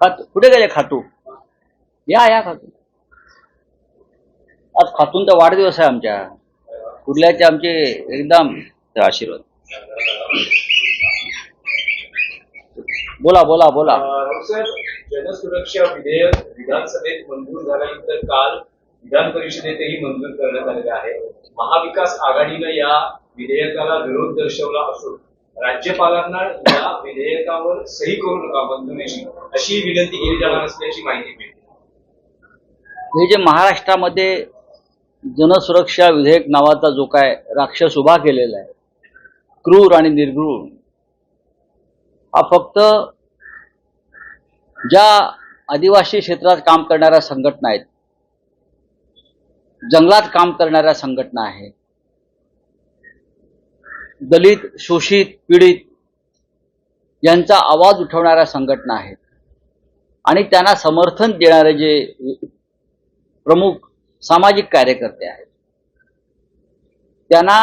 खातू कुठे गेले? खातू या खातू. आज खातूंचा वाढदिवस आहे आमच्या कुर्ल्याचे आमचे एकदम आशीर्वाद. बोला बोला बोला. जनसुरक्षा विधेयक विधानसभेत मंजूर झाल्यानंतर काल विधान परिषदेतही मंजूर करण्यात आलेले आहे. महाविकास आघाडीनं या विधेयकाला विरोध दर्शवला असून राज्यपालांना या विधेयकावर सही करू नका मंजुरीची अशी विनंती केली जाणार असल्याची माहिती मिळते. हे जे महाराष्ट्रामध्ये जनसुरक्षा विधेयक नावाचा जो काय राक्षस उभा केलेला आहे, क्रूर आणि निर्घृण, हा फक्त ज्या आदिवासी क्षेत्रात काम करणाऱ्या संघटना आहेत, जंगलात काम करणाऱ्या संघटना आहेत, दलित, शोषित, पीडित यांचा आवाज उठवणाऱ्या संघटना आहेत आणि त्यांना समर्थन देणारे जे प्रमुख सामाजिक कार्यकर्ते आहेत, त्यांना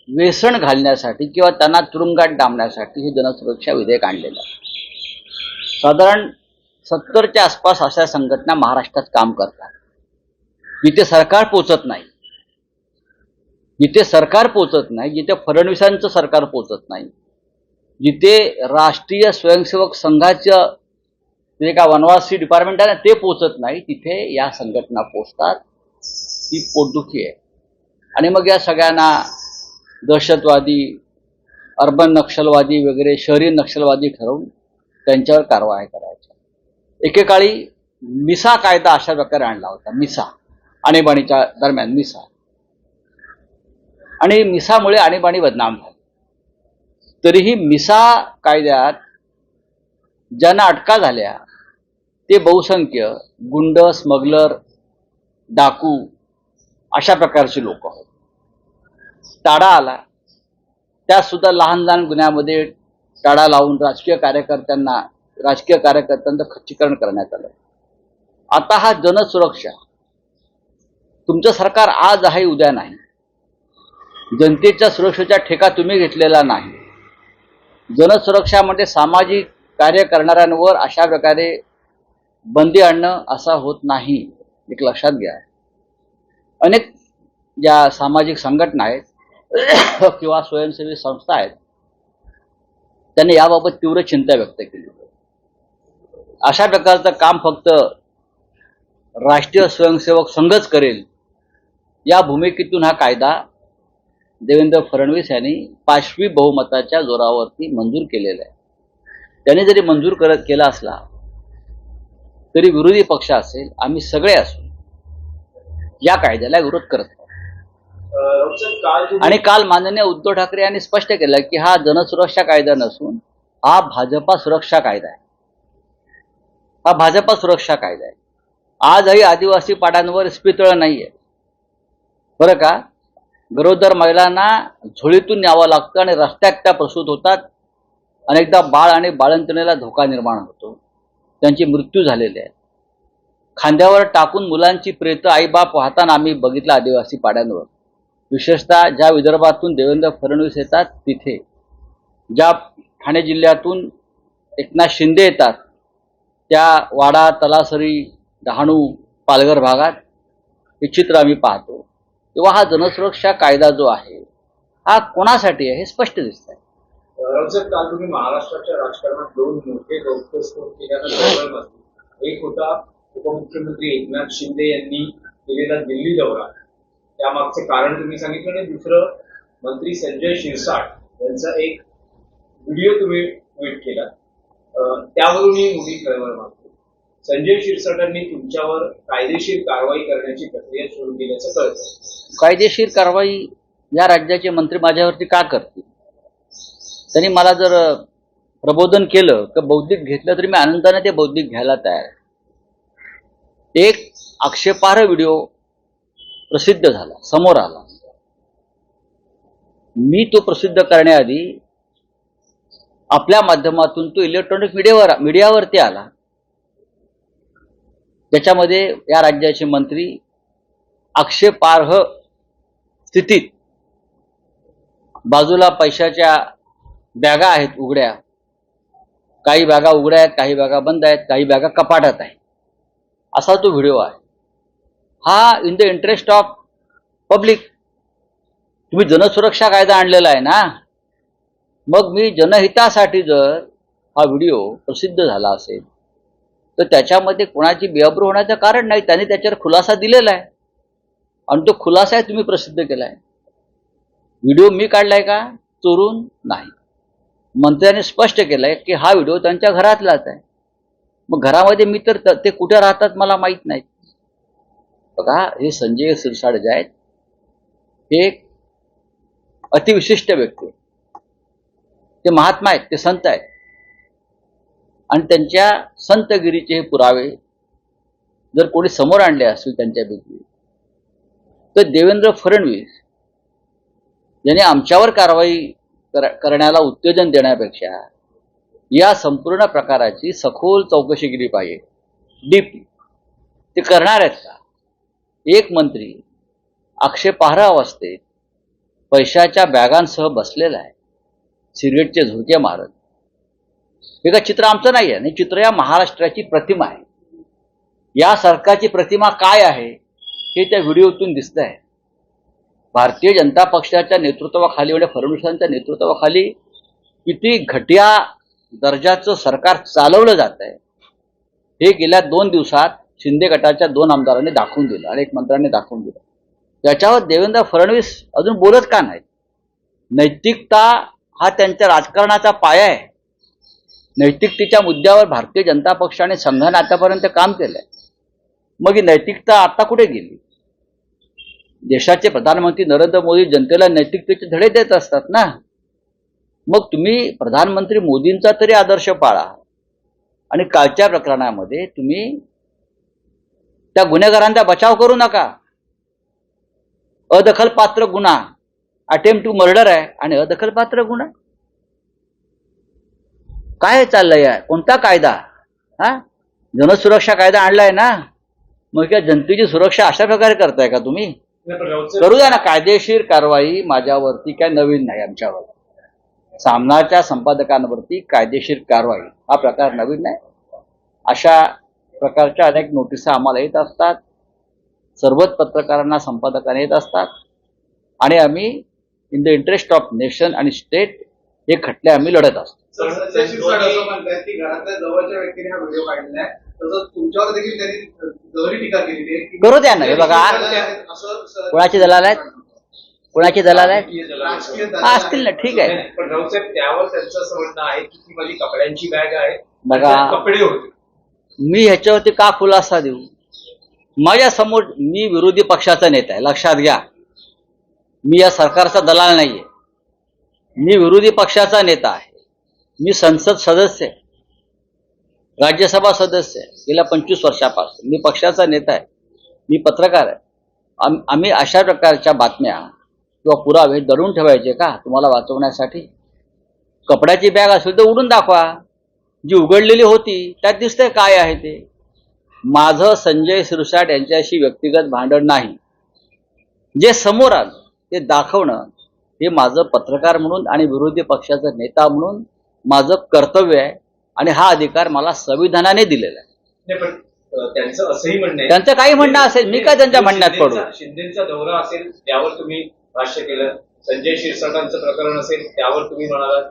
व्यसन घालण्यासाठी किंवा त्यांना तुरुंगात डांबण्यासाठी हे जनसुरक्षा विधेयक आणलेलं आहे. साधारण 70च्या आसपास अशा संघटना महाराष्ट्रात काम करतात. जिथे सरकार पोचत नाही, जिथे सरकार पोचत नाही, जिथे फडणवीसांचं सरकार पोचत नाही, जिथे राष्ट्रीय स्वयंसेवक संघाचं जे का वनवासी डिपार्टमेंट आहे ना ते पोचत नाही, तिथे या संघटना पोचतात. ही पोटदुखी आहे. आणि मग या सगळ्यांना दहशतवादी, अर्बन नक्षलवादी वगैरे शहरी नक्षलवादी ठरवून त्यांच्यावर कारवाई करायच्या. एकेकाळी मिसा कायदा अशा प्रकारे आणला होता. मिसा, आणीबाणीच्या दरम्यान मिसा, आणि मिसामुळे आणीबाणी बदनाम झाली. तरीही मिसा कायद्यात ज्यांना अटका झाल्या ते बहुसंख्य गुंड, स्मगलर, डाकू अशा प्रकारचे लोक आहेत. टाळा आला, त्यात सुद्धा लहान लहान गुन्ह्यामध्ये टाळा लावून राजकीय कार्यकर्त्यांचं खच्चीकरण करण्यात आलं. आता हा जनसुरक्षा, तुमचं सरकार आज आहे उद्या नाही. जनतेच्या सुरक्षेचा ठेका तुम्ही घेतलेला नाही. जनसुरक्षामध्ये सामाजिक कार्य करणाऱ्यांवर अशा प्रकारे बंदी आणणं असा होत नाही, एक लक्षात घ्या. अनेक ज्या सामाजिक संघटना आहेत किंवा स्वयंसेवी संस्था आहेत त्यांनी याबाबत तीव्र चिंता व्यक्त केली. अशा प्रकारचं काम फक्त राष्ट्रीय स्वयंसेवक संघच करेल या भूमिकेतून हा कायदा देवेंद्र फडणवीस यांनी 5वी बहुमताच्या जोरावरती मंजूर केलेला आहे. त्यांनी जरी मंजूर केला असला तरी विरोधी पक्ष असेल, आम्ही सगळे असू या कायद्याला विरोध करत आहोत. आणि काल माननीय उद्धव ठाकरे यांनी स्पष्ट केलं की हा जनसुरक्षा कायदा नसून हा भाजपा सुरक्षा कायदा आहे. हा भाजपा सुरक्षा कायदा आहे. आजही आदिवासी पाड्यांवर इस्पितळ नाहीये बरं का. गरोदर महिलांना झोळीतून न्यावं लागतं आणि रस्त्यात त्या प्रसूत होतात. अनेकदा बाळ आणि बाळंतणीला धोका निर्माण होतो, त्यांचे मृत्यू झालेले आहेत. खांद्यावर टाकून मुलांची प्रेतं आईबाप वाहताना आम्ही बघितलं आदिवासी पाड्यांवर. विशेषतः ज्या विदर्भातून देवेंद्र फडणवीस येतात तिथे, ज्या ठाणे जिल्ह्यातून एकनाथ शिंदे येतात त्या वाडा, तलासरी, डहाणू, पालघर भागात हे चित्र आम्ही पाहतो. तेव्हा हा जनसुरक्षा कायदा जो आहे हा कोणासाठी आहे हे स्पष्ट दिसत आहे. काल तुम्ही महाराष्ट्राच्या राजकारणात 2 मोठे गौप्यस्फोट केल्यानंतर एक होता उपमुख्यमंत्री एकनाथ शिंदे यांनी केलेला दिल्ली दौरा, त्यामागचे कारण तुम्ही सांगितलं, आणि दुसरं मंत्री संजय शिरसाट यांचा एक व्हिडिओ तुम्ही ट्विट केला, त्यावरूनही मोठी खळबळ मागतो. संजय शिरसाटांनी तुमच्यावर कायदेशीर कारवाई करण्याची प्रक्रिया सुरू केल्याचं कळतं. कायदेशीर कारवाई या राज्याचे मंत्री माझ्यावरती का करतील? त्यांनी मला जर प्रबोधन केलं तर बौद्धिक घेतलं तरी मी आनंदाने ते बौद्धिक घ्यायला तयार आहे. एक आक्षेपार्ह व्हिडिओ प्रसिद्ध झाला, समोर आला. मी तो प्रसिद्ध करण्याआधी आपल्या माध्यमातून तो इलेक्ट्रॉनिक मीडियावरती आला. त्याच्यामध्ये या राज्याचे मंत्री आक्षेपार्ह स्थितीत बाजूला पैशाच्या बॅगा आहेत उघड्या, काही बॅगा उघड्या आहेत, काही बॅगा बंद आहेत, काही बॅगा कपाटात आहे, असा तो व्हिडिओ आहे. हा in the interest of public. तुम्ही जनसुरक्षा कायदा आणलेला आहे ना, मग मी जनहितासाठी जर हा व्हिडिओ प्रसिद्ध झाला असेल तर त्याच्यामध्ये कोणाची बेअब्रू होण्याचं कारण नाही. त्यांनी त्याच्यावर खुलासा दिलेला आहे आणि तो खुलासा तुम्ही प्रसिद्ध केलाय. व्हिडिओ मी काढलाय का? चोरून नाही. मंत्र्यांनी स्पष्ट केलंय की हा व्हिडिओ त्यांच्या घरातलाच आहे. मग घरामध्ये मी तर ते कुठे राहतात मला माहित नाही. बघा, हे संजय शिरसाट जे आहेत हे एक अतिविशिष्ट व्यक्ती आहे. ते महात्मा आहेत, ते संत आहेत आणि त्यांच्या संतगिरीचे हे पुरावे जर कोणी समोर आणले असतील त्यांच्यापैकी तर देवेंद्र फडणवीस यांनी आमच्यावर कारवाई करण्याला उत्तेजन देण्यापेक्षा या संपूर्ण प्रकाराची सखोल चौकशी केली पाहिजे, डीपली. ते करणार आहेत का? एक मंत्री आक्षेपार्ह अवस्थेत पैशाच्या बॅगांसह बसलेला आहे, सिगरेटचे झुरके मारत. हे का चित्र आमचं नाही आहे, चित्र या महाराष्ट्राची प्रतिमा आहे. या सरकारची प्रतिमा काय आहे हे त्या व्हिडिओतून दिसत आहे. भारतीय जनता पक्षाच्या नेतृत्वाखाली म्हणजे फडणवीसांच्या नेतृत्वाखाली किती घटिया दर्जाचं सरकार चालवलं जात आहे हे गेल्या 2 दिवसात शिंदे गटाच्या 2 आमदारांनी दाखवून दिलं आणि एक मंत्र्यांनी दाखवून दिलं. त्याच्यावर देवेंद्र फडणवीस अजून बोलत का नाही? नैतिकता हा त्यांच्या राजकारणाचा पाया आहे. नैतिकतेच्या मुद्द्यावर भारतीय जनता पक्ष आणि संघाने आतापर्यंत काम केलंय. मग ही नैतिकता आता कुठे गेली? देशाचे प्रधानमंत्री नरेंद्र मोदी जनतेला नैतिकतेचे धडे देत असतात ना. मग तुम्ही प्रधानमंत्री मोदींचा तरी आदर्श पाळा आणि कालच्या प्रकरणामध्ये तुम्ही त्या गुन्हेगारांचा बचाव करू नका. अदखलपात्र गुन्हा, अटेम्प्ट टू मर्डर आहे आणि अदखलपात्र गुन्हा. काय चाललंय यार? कोणता कायदा? हा, जनसुरक्षा कायदा आणलाय ना, मग या जनतेची सुरक्षा अशा प्रकारे करताय का तुम्ही? करू द्या ना कायदेशीर कारवाई. माझ्यावरती काय नवीन नाही, आमच्यावर सामनाच्या संपादकांवरती कायदेशीर कारवाई हा प्रकार नवीन नाही. अशा प्रकारच्या अनेक नोटिसा आम्हाला येत असतात, सर्वच पत्रकारांना संपादकांना येत असतात आणि आम्ही in the interest of nation आणि स्टेट हे खटले आम्ही लढत असतो. संजय शिरसाट असं म्हणतात की घरातल्या जवळच्या व्यक्तीने हा व्हिडिओ काढलाय, तसंच तुमच्यावर देखील त्यांनी जवळी टीका केलेली आहे. करू द्या ना. हे बघा, कोणाचे दलाल आहेत? कोणाचे दलाल आहेत? असतील ना, ठीक आहे. पण राऊसाहेब त्यावर त्यांचं असं म्हणणं आहे की ती माझी कपड्यांची बॅग आहे, बघा कपडे होते. मी ह्याच्यावरती का खुलासा देऊ? माझ्या समोर मी विरोधी पक्षाचा नेता आहे, लक्षात घ्या. मी या सरकारचा दलाल नाहीये. मी विरोधी पक्षाचा नेता आहे. मी संसद सदस्य आहे, राज्यसभा सदस्य आहे गेल्या 25 वर्षापासून. मी पक्षाचा नेता आहे, मी पत्रकार आहे. आम्ही अशा प्रकारच्या बातम्या किंवा पुरावे दडून ठेवायचे का तुम्हाला वाचवण्यासाठी? कपड्याची बॅग असेल तर उडून दाखवा. जी उघडलेली होती त्यात दिसतंय काय आहे ते. माझं संजय शिरसाट यांच्याशी व्यक्तिगत भांडण नाही. जे समोर आलं ते दाखवणं हे माझं पत्रकार म्हणून आणि विरोधी पक्षाचा नेता म्हणून माझं कर्तव्य आहे आणि हा अधिकार मला संविधानाने दिलेला आहे. पण त्यांचं असंही म्हणणं आहे, त्यांचं काही म्हणणं असेल, मी काय त्यांच्या म्हणण्यात पडू? शिंदेचा दौरा असेल त्यावर तुम्ही भाष्य केलं, संजय शिरसाटांचं प्रकरण असेल त्यावर तुम्ही म्हणालात,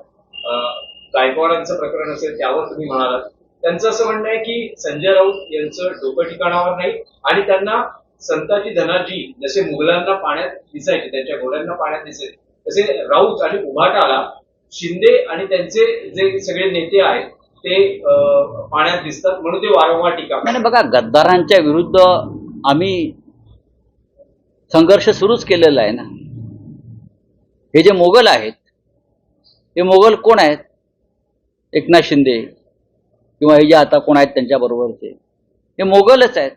गायकवाडांचं प्रकरण असेल त्यावर तुम्ही म्हणालात. त्यांचं असं म्हणणं आहे की संजय राऊत यांचं डोकं ठिकाणावर नाही आणि त्यांना संताजी धनाजी जसे मुघलांना पाण्यात दिसायचे, त्यांच्या घोड्यांना पाण्यात दिसायचे, तसे राऊत आणि उभाटाला शिंदे आणि त्यांचे जे सगळे नेते आहेत ते पाण्यात दिसतात म्हणून ते वारंवार टीका करतात. बघा, गद्दारांच्या विरुद्ध आम्ही संघर्ष सुरूच केलेला आहे ना. हे जे मोगल आहेत हे मोगल कोण आहेत? एकनाथ शिंदे किंवा हे जे आता कोण आहेत त्यांच्या बरोबरचे हे मोगलच आहेत,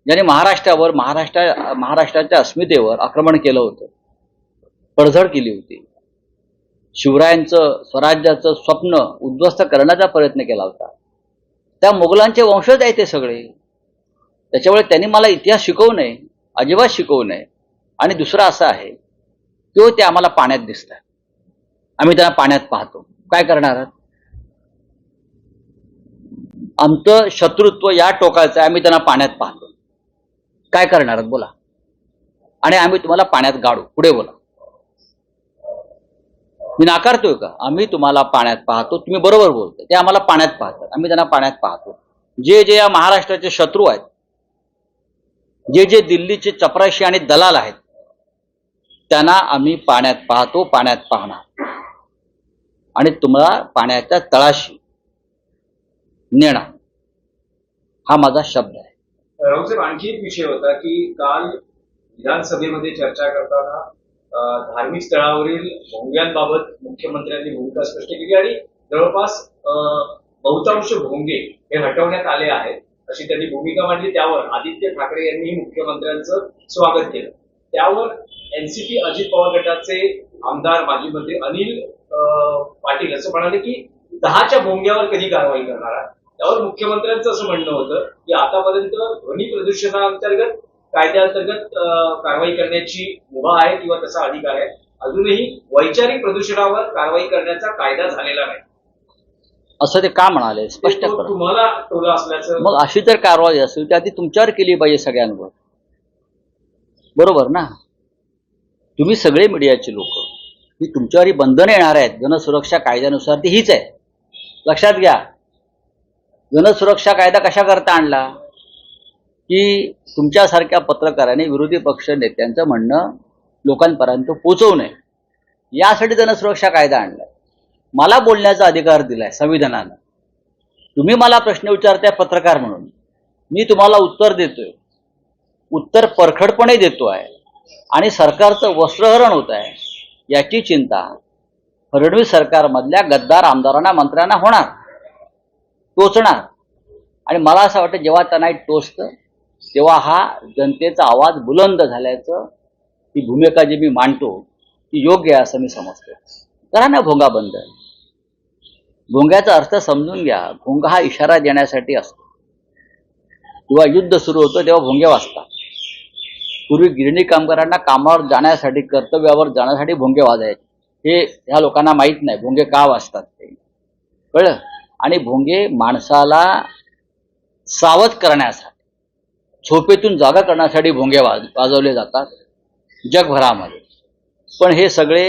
ज्याने महाराष्ट्राच्या अस्मितेवर आक्रमण केलं होतं, पडझड केली होती. शिवरायांचं स्वराज्याचं स्वप्न उद्ध्वस्त करण्याचा प्रयत्न केला होता. त्या मोगलांचे वंशज आहेत ते सगळे. त्याच्यामुळे त्यांनी मला इतिहास शिकवू नये, अजिबात शिकवू नये. आणि दुसरं असं आहे की ते आम्हाला पाण्यात दिसतात. आम्ही त्यांना पाण्यात पाहतो. काय करणार आहात? आमचं शत्रुत्व या टोकाचं आहे, आम्ही त्यांना पाण्यात पाहतो. काय करणार आहात बोला? आणि आम्ही तुम्हाला पाण्यात गाडू. पुढे बोला. मी नाकारतोय का? आम्ही तुम्हाला पाण्यात पाहतो. तुम्ही बरोबर बोलताय. ते आम्हाला पाण्यात पाहतात, आम्ही त्यांना पाण्यात पाहतो. जे जे या महाराष्ट्राचे शत्रू आहेत, जे जे दिल्लीचे चपराशी आणि दलाल आहेत, त्यांना आम्ही पाण्यात पाहतो, पाण्यात पाहणार आणि तुम्हाला पाण्याच्या तळाशी नेणार. हा माझा शब्द आहे. राऊसाहेब, आणखी एक विषय होता की काल विधानसभेमध्ये चर्चा करताना धार्मिक स्थळावरील भोंग्यांबाबत मुख्यमंत्र्यांनी भूमिका स्पष्ट केली आणि जवळपास बहुतांश भोंगे हे हटवण्यात आले आहेत अशी त्यांनी भूमिका मांडली. त्यावर आदित्य ठाकरे यांनी मुख्यमंत्र्यांचं स्वागत केलं. त्यावर एनसीपी अजित पवार गटाचे आमदार माजी मंत्री अनिल पाटील असं म्हणाले की 10च्या भोंग्यावर कधी कारवाई करणार आहे. त्यावर मुख्यमंत्र्यांचं असं म्हणणं होतं की आतापर्यंत ध्वनी प्रदूषणाअंतर्गत कायद्याअंतर्गत कारवाई करण्याची मुभा आहे किंवा तसा अधिकार आहे. अजूनही वैचारिक प्रदूषणावर कारवाई करण्याचा कायदा झालेला नाही असं ते का म्हणाले? स्पष्ट करा. तुम्हाला टोला असल्याचं. मग अशी जर कारवाई असेल तर आधी तुमच्यावर केली पाहिजे सगळ्यांवर. बरोबर ना? तुम्ही सगळे मीडियाचे लोक, ही तुमच्यावरही बंधनं येणार आहेत जनसुरक्षा कायद्यानुसार, ती हीच आहे. लक्षात घ्या. जनसुरक्षा कायदा कशा करता आणला की तुमच्यासारख्या पत्रकारांनी विरोधी पक्ष नेत्यांचं म्हणणं लोकांपर्यंत पोहोचवू नये, यासाठी जनसुरक्षा कायदा आणलाय. मला बोलण्याचा अधिकार दिलाय संविधानानं. तुम्ही मला प्रश्न विचारताय पत्रकार म्हणून, मी तुम्हाला उत्तर देतोय, उत्तर परखडपणे देतोय आणि सरकारचं वस्त्रहरण होत आहे याची चिंता फडणवीस सरकारमधल्या गद्दार आमदारांना मंत्र्यांना होणार, टोचणार. आणि मला असं वाटतं जेव्हा त्यांना टोचतं तेव्हा हा जनतेचा आवाज बुलंद झाल्याचं ही भूमिका जी मी मांडतो ती योग्य आहे असं मी समजतो. करा ना भोंगा बंद. भोंग्याचा अर्थ समजून घ्या. भोंगा हा इशारा देण्यासाठी असतो. जेव्हा युद्ध सुरू होतं तेव्हा भोंगे वाजतात. पूर्वी गिरणी कामगारांना कामावर जाण्यासाठी, कर्तव्यावर जाण्यासाठी भोंगे वाजायचे. हे ह्या लोकांना माहीत नाही भोंगे का वाजतात ते. कळलं? आणि भोंगे माणसाला सावध करण्यासाठी, झोपेतून जागा करण्यासाठी भोंगे वाजवले जातात जगभरामध्ये. पण हे सगळे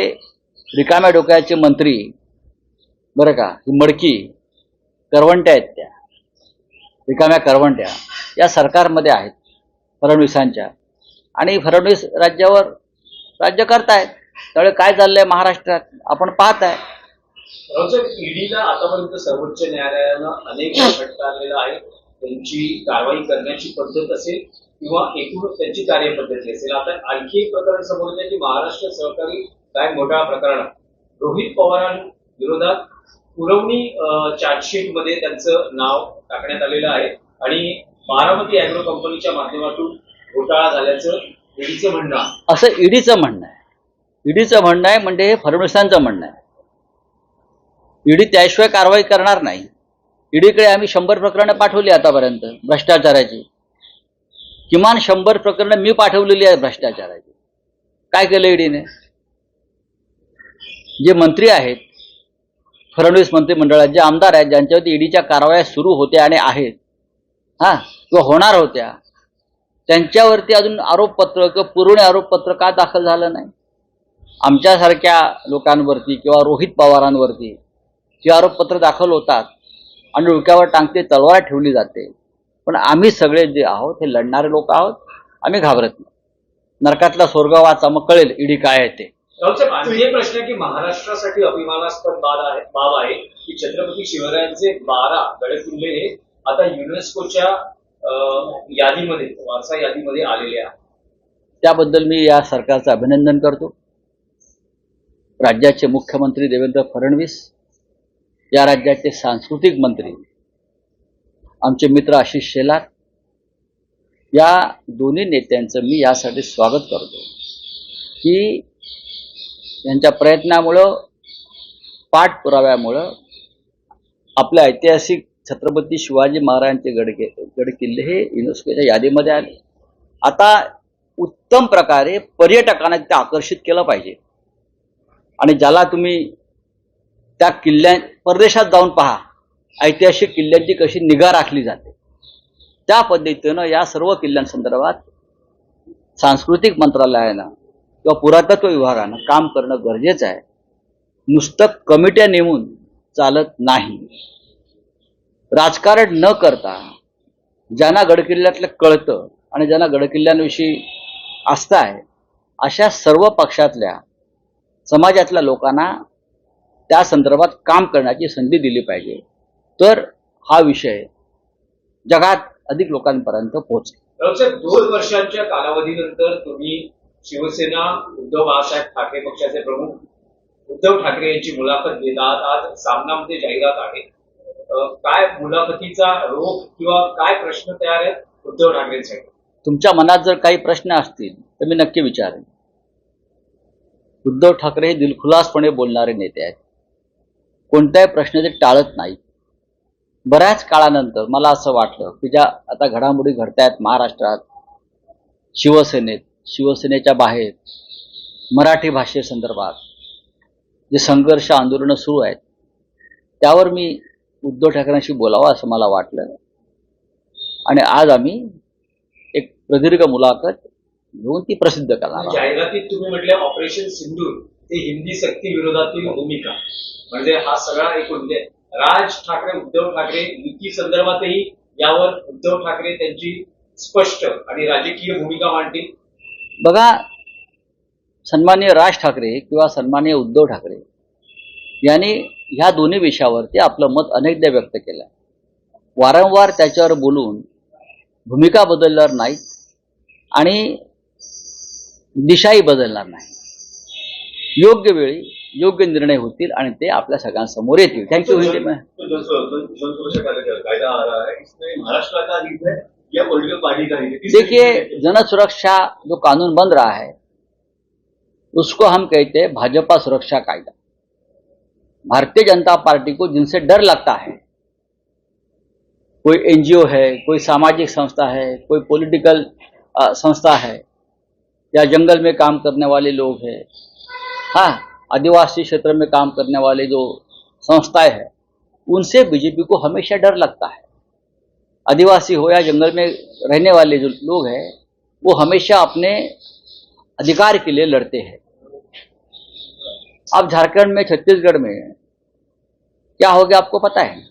रिकाम्या डोक्याचे मंत्री, बरं का, ही मडकी करवंट्या आहेत, त्या रिकाम्या करवंट्या या सरकारमध्ये आहेत फडणवीसांच्या. आणि फडणवीस राज्यावर राज्य करतायत. त्यामुळे काय चाललंय महाराष्ट्रात आपण पाहत आहे. ईडीला आतापर्यंत सर्वोच्च न्यायालयानं अनेक फटकारलेला आहे. त्यांची कारवाई करण्याची पद्धत असेल किंवा एकूण त्यांची कार्यपद्धती असेल. आता आणखी एक प्रकरण समोर येते की महाराष्ट्र सहकारी बँक घोटाळा प्रकरणात रोहित पवारांविरोधात पुरवणी चार्जशीट मध्ये त्यांचं नाव टाकण्यात आलेलं आहे आणि बारामती अॅग्रो कंपनीच्या माध्यमातून घोटाळा झाल्याचं ईडीचं म्हणणं आहे. असं ईडीचं म्हणणं आहे. ईडीचं म्हणणं आहे म्हणजे हे फडणवीसांचं म्हणणं आहे. ईडी त्याशिवाय कारवाई करणार नाही. ईडीकडे आम्ही 100 प्रकरणं पाठवली आतापर्यंत भ्रष्टाचाराची. किमान 100 प्रकरणं मी पाठवलेली आहेत भ्रष्टाचाराची. काय केलं ईडीने? जे मंत्री आहेत फडणवीस मंत्रिमंडळात, जे आमदार आहेत ज्यांच्यावरती ईडीच्या कारवाया सुरू होत्या आणि आहेत किंवा होणार होत्या, त्यांच्यावरती अजून आरोपपत्र किंवा पुरवणी आरोपपत्र का दाखल झालं नाही? आमच्यासारख्या लोकांवरती किंवा रोहित पवारांवरती जे आरोपपत्र दाखल होतात आणि डोक्यावर टांगते तलवार ठेवली जाते. पण आम्ही सगळे जे आहोत हे लढणारे लोक आहोत. आम्ही घाबरत नाही. नरकातला स्वर्ग वाचा, मग कळेल ईडी काय आहे ते. आणखी एक प्रश्न की महाराष्ट्रासाठी अभिमानास्पद बाब आहे की छत्रपती शिवरायांचे 12 गडकिल्ले हे आता युनेस्कोच्या यादीमध्ये, वारसा यादीमध्ये आलेले आहेत. त्याबद्दल मी या सरकारचं अभिनंदन करतो. राज्याचे मुख्यमंत्री देवेंद्र फडणवीस, या राज्याचे सांस्कृतिक मंत्री आमचे मित्र आशिष शेलार, या दोन्ही नेत्यांचं मी यासाठी स्वागत करतो की यांच्या प्रयत्नामुळं, पाठपुराव्यामुळं आपल्या ऐतिहासिक छत्रपती शिवाजी महाराजांचे गडकिल्ले हे युनेस्कोच्या यादीमध्ये आले. आता उत्तम प्रकारे पर्यटकांना तिथे आकर्षित केलं पाहिजे. आणि ज्याला तुम्ही त्या किल्ल्या परदेशात जाऊन पहा, ऐतिहासिक किल्ल्यांची कशी निगा राखली जाते. त्या पद्धतीनं या सर्व किल्ल्यांसंदर्भात सांस्कृतिक मंत्रालयानं किंवा पुरातत्व विभागानं काम करणं गरजेचं आहे. नुसतं कमिट्या नेमून चालत नाही. राजकारण न करता ज्यांना गडकिल्ल्यातलं कळतं आणि ज्यांना गडकिल्ल्यांविषयी आस्था आहे अशा सर्व पक्षातल्या समाजातल्या लोकांना त्या संदर्भात काम करण्याची संधी दिली पाहिजे. तर हा विषय जगात अधिक लोकांपर्यंत पोहोचेल. साहेब, 2 वर्षांच्या कालावधीनंतर तुम्ही शिवसेना उद्धव बाळासाहेब ठाकरे पक्षाचे प्रमुख उद्धव ठाकरे यांची मुलाखत घेत आहात. आज सामनामध्ये जाहिरात आहे. काय मुलाखतीचा रोख किंवा काय प्रश्न तयार आहेत उद्धव ठाकरेंसाठी? तुमच्या मनात जर काही प्रश्न असतील तर मी नक्की विचारेन. उद्धव ठाकरे हे दिलखुलासपणे बोलणारे नेते आहेत. कोणताही प्रश्न ते टाळत नाही. बऱ्याच काळानंतर मला असं वाटलं की ज्या आता घडामोडी घडतायत महाराष्ट्रात, शिवसेनेत, शिवसेनेच्या बाहेर, मराठी भाषेसंदर्भात जे संघर्ष आंदोलनं सुरू आहेत त्यावर मी उद्धव ठाकरेंशी बोलावं असं मला वाटलं. आणि आज आम्ही एक प्रदीर्घ मुलाखत घेऊन ती प्रसिद्ध करणार आहोत. जाहिरातीत तुम्ही म्हटले ऑपरेशन सिंधूर ते हिंदी सक्ती विरोधातील भूमिका, म्हणजे हा सगळा एकूण राज ठाकरे उद्धव ठाकरे युती संदर्भातही यावर उद्धव ठाकरे त्यांची स्पष्ट आणि राजकीय भूमिका मांडतील. बघा, सन्माननीय राज ठाकरे किंवा सन्माननीय उद्धव ठाकरे यांनी ह्या दोन्ही विषयावरती आपलं मत अनेकदा व्यक्त केलं. वारंवार त्याच्यावर बोलून भूमिका बदलणार नाहीत आणि दिशाही बदलणार नाही. योग्य वेळी योग्य निर्णय होतील आणि ते आपल्या सगळ्यांसमोर येतील. थँक्यू. कायदा आ रहा है, इसमें महाराष्ट्र का हित है या पॉलिटिकल पार्टी का हित है? देखिए, जन सुरक्षा जो कानून बन रहा है उसको हम कहते हैं भाजपा सुरक्षा कायदा. भारतीय जनता पार्टी को जिनसे डर लगता है, कोई एनजीओ है, कोई सामाजिक संस्था है, कोई पॉलिटिकल संस्था है, या जंगल में काम करने वाले लोग हैं, हाँ, आदिवासी क्षेत्र में काम करने वाले जो संस्थाएं हैं, उनसे बीजेपी को हमेशा डर लगता है. आदिवासी हो या जंगल में रहने वाले जो लोग हैं वो हमेशा अपने अधिकार के लिए लड़ते हैं. अब झारखंड में, छत्तीसगढ़ में क्या हो गया आपको पता है.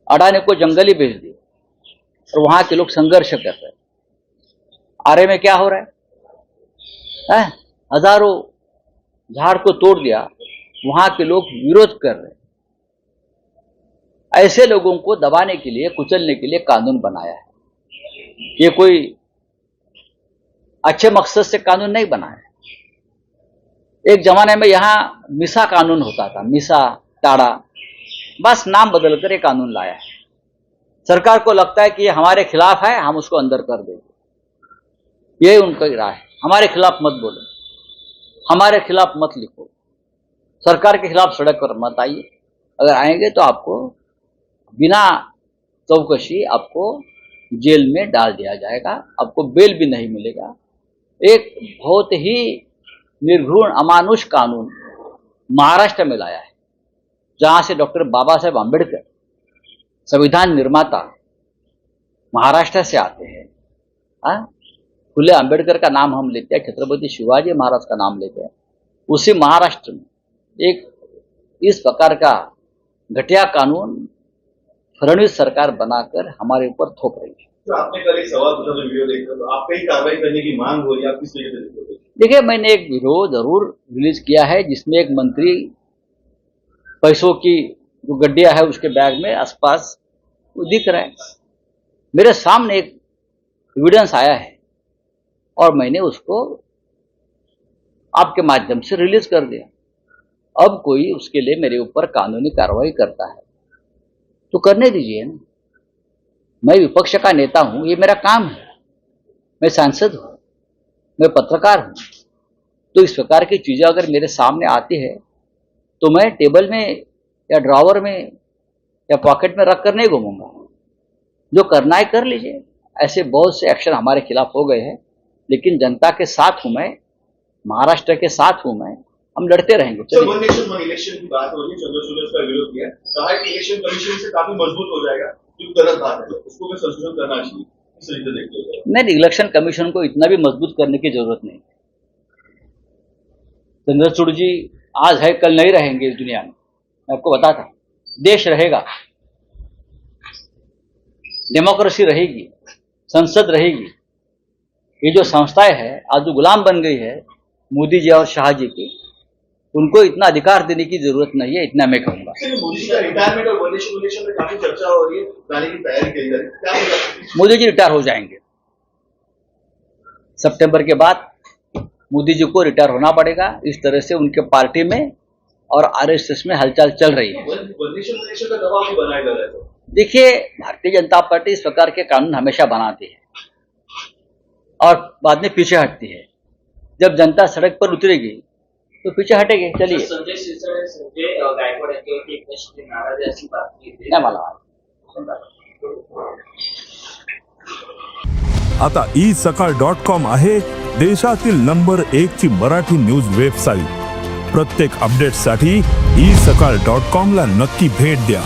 अडानी को जंगल ही भेज दिया और वहां के लोग संघर्ष कर रहे हैं. आरे में क्या हो रहा है? हजारों झाड़ को तोड़ दिया, वहां के लोग विरोध कर रहे हैं. ऐसे लोगों को दबाने के लिए, कुचलने के लिए कानून बनाया है. ये कोई अच्छे मकसद से कानून नहीं बना है. एक जमाने में यहां मिसा कानून होता था, मिसा, टाड़ा, बस नाम बदलकर ये कानून लाया है. सरकार को लगता है कि ये हमारे खिलाफ है, हम उसको अंदर कर देंगे. ये उनकी राय है. हमारे खिलाफ मत बोलो, हमारे खिलाफ मत लिखो, सरकार के खिलाफ सड़क पर मत आइए. अगर आएंगे तो आपको बिना चौकसी आपको जेल में डाल दिया जाएगा, आपको बेल भी नहीं मिलेगा. एक बहुत ही निर्घृण अमानुष कानून महाराष्ट्र में लाया है, जहां से डॉक्टर बाबा साहेब आंबेडकर संविधान निर्माता महाराष्ट्र से आते हैं. फुले आंबेडकर का नाम हम लेते हैं, छत्रपति शिवाजी महाराज का नाम लेते हैं. उसी महाराष्ट्र में एक इस प्रकार का घटिया कानून फडणवीस सरकार बनाकर हमारे ऊपर थोप रही है. तो आपने कल एक सवाल पूछा, जो वीडियो देखा, तो आपको ही कार्रवाई करने की मांग हो रही है, आप किस तरीके से देखते हो? देखिए, मैंने एक वीडियो जरूर रिलीज किया है जिसमें एक मंत्री पैसों की जो गड्डियां है उसके बैग में आसपास वो दिख रहा है. मेरे सामने एक एविडेंस आया है और मैंने उसको आपके माध्यम से रिलीज कर दिया. अब कोई उसके लिए मेरे ऊपर कानूनी कार्रवाई करता है तो करने दीजिए ना. मैं विपक्ष का नेता हूं, ये मेरा काम है. मैं सांसद हूं, मैं पत्रकार हूं. तो इस प्रकार की चीजें अगर मेरे सामने आती है तो मैं टेबल में या ड्रॉवर में या पॉकेट में रख कर नहीं घूमूंगा. जो करना है कर लीजिए. ऐसे बहुत से एक्शन हमारे खिलाफ हो गए हैं, लेकिन जनता के साथ हूं मैं, महाराष्ट्र के साथ हूं मैं, हम लड़ते रहेंगे। सर, चलिए, वन नेशन वन इलेक्शन की बात हो रही है, चंद्रशेखर इसका विरोध किया, कहा है कि इलेक्शन कमीशन से काफी मजबूत हो जाएगा, जो गलत बात है, उसको भी संशोधन करना चाहिए। इस तरीके से देखते हो? नहीं, इलेक्शन कमीशन को इतना भी मजबूत करने की जरूरत नहीं। चंद्रचूड़ जी आज है कल नहीं रहेंगे इस दुनिया में, मैं आपको बताता। देश रहेगा, डेमोक्रेसी रहेगी, संसद रहेगी। ये जो संस्थाएं हैं आज जो गुलाम बन गई है मोदी जी और शाह जी की, उनको इतना अधिकार देने की जरूरत नहीं है, इतना मैं कहूंगा। सर, मोदी जी का रिटायरमेंट और वन नेशन इलेक्शन में काफी चर्चा हो रही है, जाने की तैयारी की जा रही है, क्या होगा? मोदी जी रिटायर हो जाएंगे सितंबर के बाद। मोदी जी को रिटायर होना पड़ेगा। इस तरह से उनके पार्टी में और आरएसएस में हलचल चल रही है। वन नेशन इलेक्शन का दबाव भी बनाया जा रहा है। देखिए, भारतीय जनता पार्टी इस प्रकार के कानून हमेशा बनाती है और बाद में पीछे हटती है। जब जनता सड़क पर उतरेगी तो पीछे हटेगी। चलिए, संजय शिरसाट संजय गायकवाड यांच्यावरती एकनाथ शिंदे नाराज आहे अशी बातमी येते. नाही मला आता isakal.com आहे देशातील नंबर 1 ची मराठी न्यूज वेबसाईट। प्रत्येक अपडेटसाठी isakal.com ला नक्की भेट द्या।